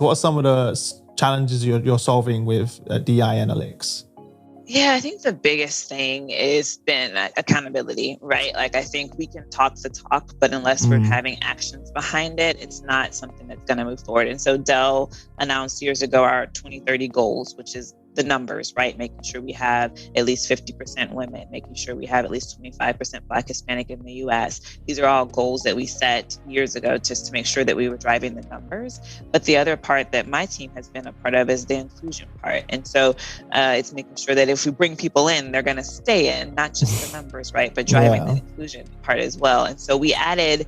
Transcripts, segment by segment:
What are some of the challenges you're solving with DI analytics? Yeah, I think the biggest thing has been accountability, right? Like, I think we can talk the talk, but unless we're having actions behind it, it's not something that's going to move forward. And so Dell announced years ago our 2030 goals, which is the numbers, right? Making sure we have at least 50% women, making sure we have at least 25% Black, Hispanic in the US. These are all goals that we set years ago just to make sure that we were driving the numbers. But the other part that my team has been a part of is the inclusion part. And so it's making sure that if we bring people in, they're going to stay in, not just the numbers, right? But driving the inclusion part as well. And so we added,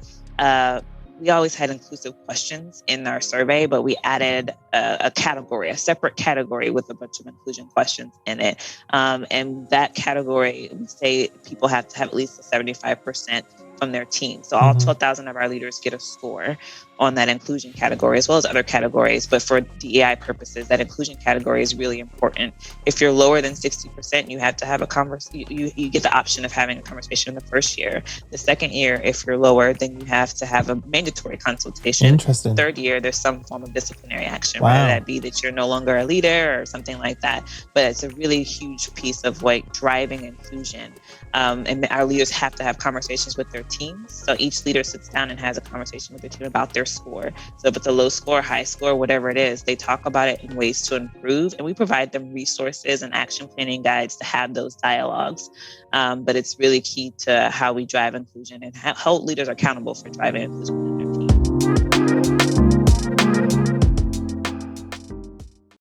we always had inclusive questions in our survey, but we added a category, a separate category with a bunch of inclusion questions in it. And that category, we say people have to have at least a 75% from their team. So all 12,000 of our leaders get a score on that inclusion category, as well as other categories. But for DEI purposes, that inclusion category is really important. If you're lower than 60%, you have to have a conversation. You get the option of having a conversation in the first year. The second year, if you're lower, then you have to have a mandatory consultation. Interesting. Third year, there's some form of disciplinary action, whether that be that you're no longer a leader or something like that. But it's a really huge piece of like driving inclusion. And our leaders have to have conversations with their teams. So each leader sits down and has a conversation with their team about their score. So if it's a low score, high score, whatever it is, they talk about it in ways to improve. And we provide them resources and action planning guides to have those dialogues. But it's really key to how we drive inclusion and hold leaders accountable for driving inclusion.